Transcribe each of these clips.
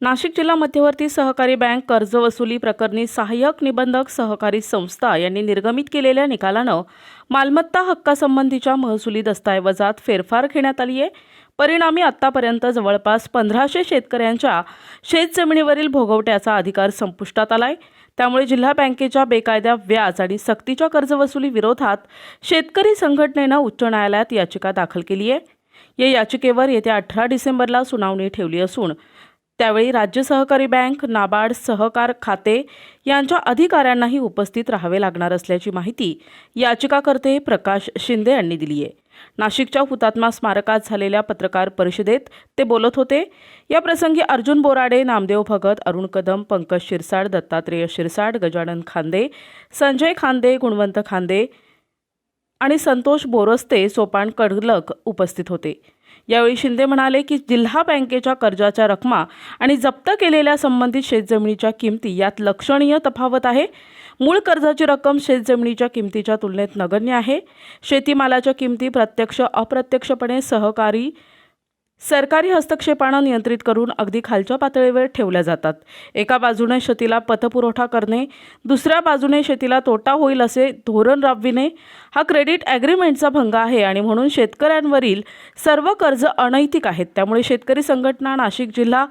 नाशिक जिल्हा मध्यवर्ती सहकारी बँक कर्ज वसुली प्रकरणी सहाय्यक निबंधक सहकारी संस्था यांनी निर्गमित केलेल्या निकालानं मालमत्ता हक्कासंबंधीच्या महसुली दस्तऐवजात फेरफार घेण्यात आली आहे। परिणामी आत्तापर्यंत जवळपास 1500 शेतकऱ्यांच्या शेतजमिनीवरील भोगवट्याचा अधिकार संपुष्टात आलाय। त्यामुळे जिल्हा बँकेच्या बेकायदा व्याज आणि सक्तीच्या कर्जवसुली विरोधात शेतकरी संघटनेनं उच्च न्यायालयात याचिका दाखल केली आहे। या याचिकेवर येत्या 18 डिसेंबरला सुनावणी ठेवली असून त्यावेळी राज्य सहकारी बँक, नाबार्ड, सहकार खाते यांच्या अधिकाऱ्यांनाही उपस्थित राहावे लागणार असल्याची माहिती याचिकाकर्ते प्रकाश शिंदे यांनी दिली आहे। नाशिकच्या हुतात्मा स्मारकात झालेल्या पत्रकार परिषदेत ते बोलत होते। या प्रसंगी अर्जुन बोराडे, नामदेव भगत, अरुण कदम, पंकज शिरसाट, दत्तात्रेय शिरसाट, गजानन खांदे, संजय खांदे, गुणवंत खांदे आणि संतोष बोरस्ते, सोपान कडलक उपस्थित होते। यावेळी शिंदे म्हणाले की जिल्हा बँकेच्या कर्जाच्या रकमा आणि जप्त केलेल्या संबंधित शेतजमिनीच्या किमती यात लक्षणीय तफावत आहे। मूळ कर्जाची रक्कम शेतजमिनीच्या किमतीच्या तुलनेत नगण्य आहे। शेतीमालाच्या किमती प्रत्यक्ष अप्रत्यक्षपणे सरकारी हस्तक्षेपाने नियंत्रित करून अगदी खालच्या पातळीवर ठेवल्या जातात। एका बाजूने शेतीला पतपुरवठा करणे, दुसऱ्या बाजूने शेतीला तोटा होईल असे धोरण राबविणे हा क्रेडिट ॲग्रीमेंटचा भंग आहे आणि म्हणून शेतकऱ्यांवरील सर्व कर्ज अनैतिक आहेत। त्यामुळे शेतकरी संघटना नाशिक जिल्हा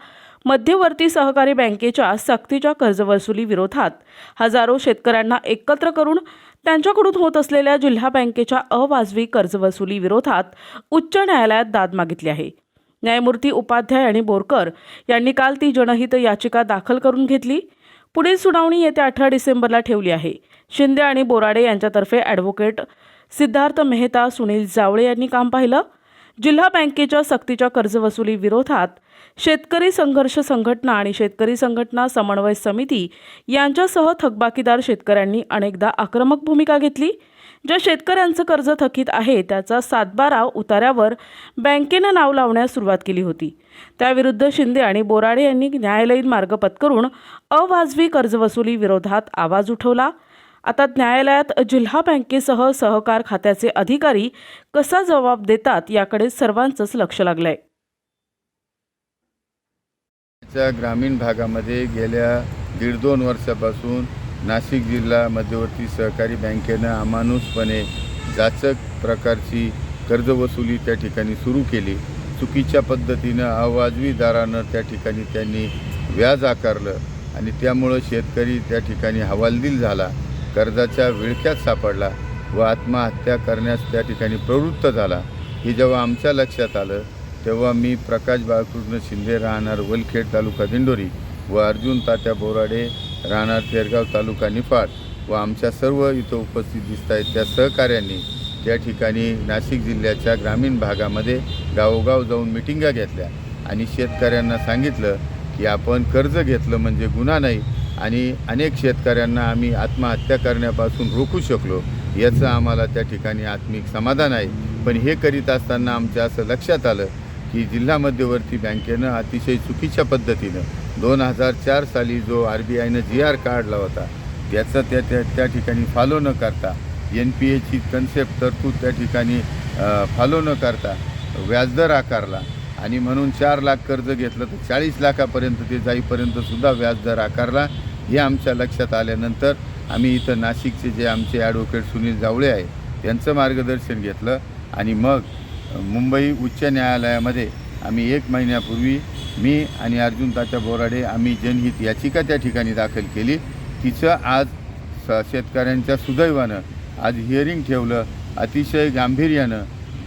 मध्यवर्ती सहकारी बँकेच्या सक्तीच्या कर्जवसुली विरोधात हजारो शेतकऱ्यांना एकत्र करून त्यांच्याकडून होत असलेल्या जिल्हा बँकेच्या अवाजवी कर्जवसुली विरोधात उच्च न्यायालयात दाद मागितली आहे। न्यायमूर्ती उपाध्याय आणि बोरकर यांनी काल ती जनहित याचिका दाखल करून घेतली। पुढील सुनावणी येत्या 18 डिसेंबरला ठेवली आहे। शिंदे आणि बोराडे यांच्यातर्फे ॲडव्होकेट सिद्धार्थ मेहता, सुनील जावळे यांनी काम पाहिलं। जिल्हा बँकेच्या सक्तीच्या कर्जवसुली विरोधात शेतकरी संघर्ष संघटना आणि शेतकरी संघटना समन्वय समिती यांच्यासह थकबाकीदार शेतकऱ्यांनी अनेकदा आक्रमक भूमिका घेतली। ज्या शेतकऱ्यांचं कर्ज थकीत आहे त्याचा 7/12 उतार्यावर बँकेनं नाव लावण्यास सुरुवात केली होती। त्याविरुद्ध शिंदे आणि बोराडे यांनी न्यायालयीन मार्ग पत्करून अवाजवी कर्जवसुली विरोधात आवाज उठवला। आता न्यायालयात जिल्हा बँकेसह सहकार खात्याचे अधिकारी कसा जबाब देतात याकडे सर्वांचंच लक्ष लागलंय। ग्रामीण भागामध्ये गेल्या 1.5-2 वर्षापासून नाशिक जिल्हा मध्यवर्ती सहकारी बँकेनं अमानुषपणे जाचक प्रकारची कर्जवसुली त्या ठिकाणी सुरू केली। चुकीच्या पद्धतीनं अवाजवी दरानं त्या ठिकाणी त्यांनी व्याज आकारलं आणि त्यामुळं शेतकरी त्या ठिकाणी हवालदिल झाला, कर्जाच्या विळख्यात सापडला व आत्महत्या करण्यास त्या ठिकाणी प्रवृत्त झाला। हे जेव्हा आमच्या लक्षात आलं तेव्हा मी प्रकाश बाळकृष्ण शिंदे, राहणार वलखेड तालुका दिंडोरी व अर्जुन तात्या बोराडे, राहणार तेरगाव तालुका निफाड व आमच्या सर्व इथं उपस्थित दिसत आहेत त्या सहकाऱ्यांनी त्या ठिकाणी नाशिक जिल्ह्याच्या ग्रामीण भागामध्ये गावोगाव जाऊन मिटिंगा घेतल्या आणि शेतकऱ्यांना सांगितलं की आपण कर्ज घेतलं म्हणजे गुन्हा नाही आणि अनेक शेतकऱ्यांना आम्ही आत्महत्या करण्यापासून रोखू शकलो याचं आम्हाला त्या ठिकाणी आत्मिक समाधान आहे। पण हे करीत असताना आमच्या असं लक्षात आलं की जिल्हा मध्यवर्ती बँकेनं अतिशय चुकीच्या पद्धतीनं 2004 साली जो RBIनं GR काढला होता त्याचा त्या ठिकाणी फॉलो न करता NPAची कन्सेप्ट तरतूद त्या ठिकाणी फॉलो न करता व्याजदर आकारला आणि म्हणून 4 लाख कर्ज घेतलं तर 40 लाखापर्यंत ते जाईपर्यंत सुद्धा व्याजदर आकारला। हे आमच्या लक्षात आल्यानंतर आम्ही इथं नाशिकचे जे आमचे ॲडव्होकेट सुनील जावळे आहे त्यांचं मार्गदर्शन घेतलं आणि मग मुंबई उच्च न्यायालयामध्ये आम्ही 1 महिन्यापूर्वी मी आणि अर्जुन तात्या बोराडे आम्ही जनहित याचिका त्या ठिकाणी दाखल केली। तिचं आज शेतकऱ्यांच्या सुदैवानं आज हिअरिंग ठेवलं। अतिशय गांभीर्यानं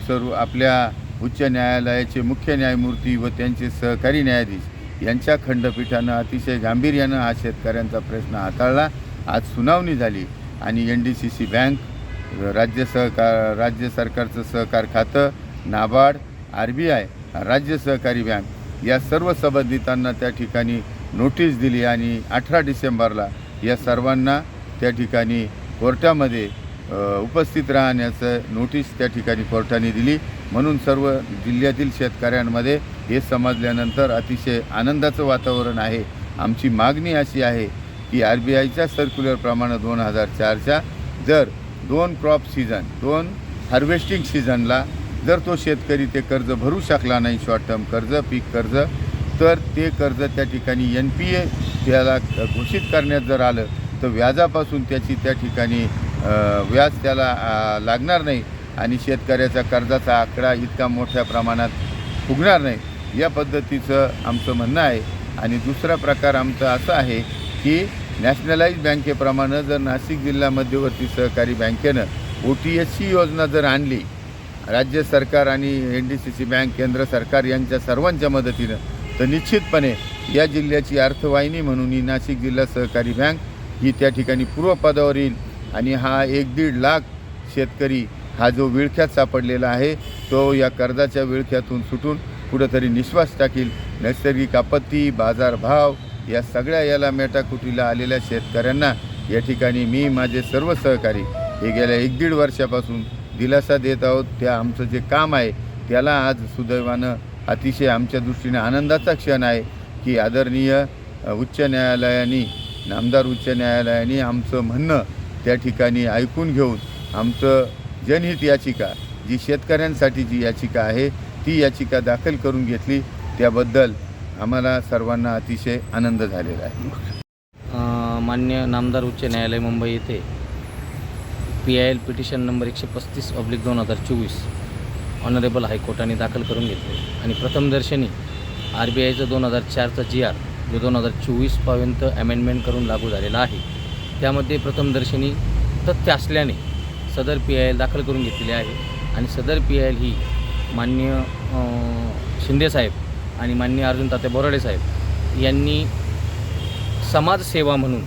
सर्व आपल्या उच्च न्यायालयाचे मुख्य न्यायमूर्ती व त्यांचे सहकारी न्यायाधीश यांच्या खंडपीठानं अतिशय गांभीर्यानं हा शेतकऱ्यांचा प्रश्न हाताळला। आज सुनावणी झाली आणि NDCC बँक, राज्य सरकारचं सहकार खातं, नाबार्ड, RBI, राज्य सहकारी बँक या सर्व संबंधितांना त्या ठिकाणी नोटीस दिली आणि 18 डिसेंबरला या सर्वांना त्या ठिकाणी कोर्टामध्ये उपस्थित राहण्याचं नोटीस त्या ठिकाणी कोर्टाने दिली। म्हणून सर्व जिल्ह्यातील शेतकऱ्यांमध्ये हे समजल्यानंतर अतिशय आनंदाचं वातावरण आहे। आमची मागणी अशी आहे की RBIच्या सर्क्युलरप्रमाणे 2004च्या जर 2 क्रॉप सीझन 2 हार्वेस्टिंग सीझनला जर तो शेतकरी ते कर्ज भरू शकला नाही, शॉर्ट टर्म कर्ज, पीक कर्ज, तर ते कर्ज त्या ठिकाणी NPA त्याला घोषित करण्यात जर आलं तर व्याजापासून त्याची त्या ठिकाणी व्याज त्याला लागणार नाही आणि शेतकऱ्याचा कर्जाचा आकडा इतका मोठ्या प्रमाणात फुगणार नाही, या पद्धतीचं आमचं म्हणणं आहे. आणि दुसरा प्रकार आमचा असा आहे की नॅशनलाइज बँकेप्रमाणे जर नाशिक जिल्हा मध्यवर्ती सहकारी बँकेनं OTSची योजना जर आणली, राज्य सरकार आणि NDCC बँक, केंद्र सरकार यांच्या सर्वांच्या मदतीनं, तर निश्चितपणे या जिल्ह्याची अर्थवाहिनी म्हणून ही नाशिक जिल्हा सहकारी बँक ही त्या ठिकाणी पूर्वपदावर येईल. आणि हा 1-1.5 लाख शेतकरी हा जो विळख्यात सापडलेला आहे तो या कर्जाच्या विळख्यातून सुटून कुठंतरी निश्वास टाकील. नैसर्गिक आपत्ती, बाजारभाव या सगळ्या याला मेटाकुटीला आलेल्या शेतकऱ्यांना या ठिकाणी मी, माझे सर्व सहकारी हे गेल्या 1-1.5 वर्षापासून दिलासा देत आहोत. त्या आमचं जे काम आहे त्याला आज सुदैवानं अतिशय आमच्या दृष्टीने आनंदाचा क्षण आहे की आदरणीय उच्च न्यायालयाने, नामदार उच्च न्यायालयाने आमचं म्हणणं त्या ठिकाणी ऐकून घेऊन आमचं जनहित याचिका, जी शेतकऱ्यांसाठी जी याचिका आहे ती याचिका दाखल करून घेतली. त्याबद्दल आम्हाला सर्वांना अतिशय आनंद झालेला आहे. मान्य नामदार उच्च न्यायालय मुंबई येथे PIL पिटिशन नंबर 135/2024 ऑनरेबल हायकोर्टाने दाखल करून घेतले आणि प्रथमदर्शनी RBIचं 2004चा GR जो 2024पर्यंत अमेंडमेंट करून लागू झालेला आहे, त्यामध्ये प्रथमदर्शनी तथ्य असल्याने सदर PIL दाखल करून घेतलेली आहे. आणि सदर PIL ही माननीय शिंदेसाहेब आणि माननीय अर्जुन तात्या बोराडे साहेब यांनी समाजसेवा म्हणून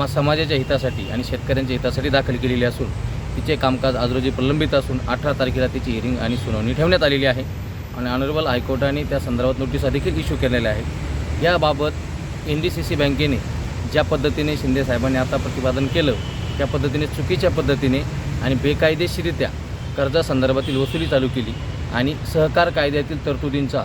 समाजाच्या हितासाठी आणि शेतकऱ्यांच्या हितासाठी दाखल केलेली असून तिचे कामकाज आज रोजी प्रलंबित असून 18 तारखेला तिची हिअरिंग आणि सुनावणी ठेवण्यात आलेली आहे. आणि ऑनरेबल हायकोर्टाने त्या संदर्भात नोटिसा देखील इश्यू केलेल्या आहेत. याबाबत NDCC बँकेने ज्या पद्धतीने शिंदेसाहेबांनी आता प्रतिपादन केलं त्या पद्धतीने चुकीच्या पद्धतीने आणि बेकायदेशीरित्या कर्जासंदर्भातील वसुली चालू केली आणि सहकार कायद्यातील तरतुदींचा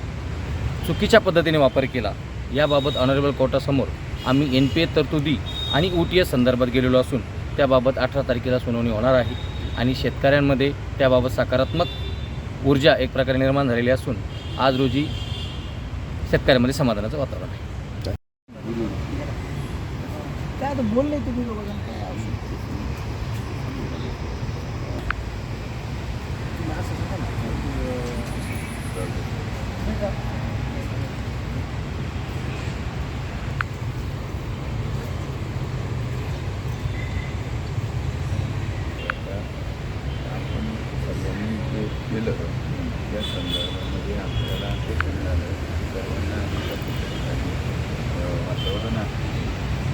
चुकीच्या पद्धतीने वापर केला. याबाबत ऑनरेबल कोर्टासमोर आम्ही NPA तरतुदी आणि OTS संदर्भात गेलेलो असून त्याबाबत 18 तारखेला सुनावणी होणार आहे. आणि शेतकऱ्यांमध्ये त्याबाबत सकारात्मक ऊर्जा एक प्रकारे निर्माण झालेली असून आज रोजी शेतकऱ्यांमध्ये समाधानाचं वातावरण आहे. केलं त्या संदर्भामध्ये आपल्याला ते मिळालं, सर्वांना वातावरण आहे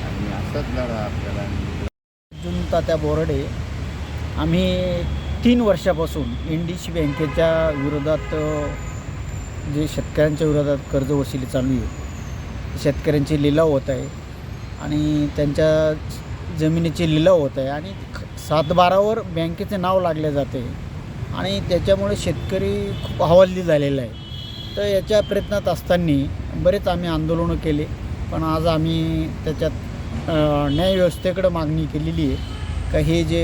आणि असाच लढा आपल्याला. अर्जुन तात्या बोराडे आम्ही 3 वर्षापासून NDCC बँकेच्या विरोधात जे शेतकऱ्यांच्या विरोधात कर्ज वसुली चालू आहे, शेतकऱ्यांचे लिलाव होत आहे आणि त्यांच्या जमिनीचे लिलाव होत आहे आणि 7/12वर बँकेचे नाव लागले जाते आणि त्याच्यामुळे शेतकरी खूप हवालदिल झालेला आहे. तर याच्या प्रयत्नात असताना बरेच आम्ही आंदोलनं केले, पण आज आम्ही त्याच्यात न्यायव्यवस्थेकडे मागणी केलेली आहे का हे जे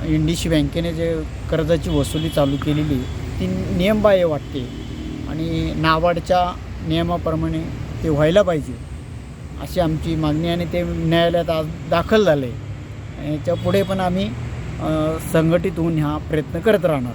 NDCC बँकेने जे कर्जाची वसुली चालू केलेली ती नियमबाह्य वाटते आणि नाबार्डच्या नियमाप्रमाणे ते व्हायला पाहिजे अशी आमची मागणी आणि ते न्यायालयात आज दाखल झालं आहे. याच्या पुढे पण आम्ही संघटित होऊन हा प्रयत्न करत राहणार.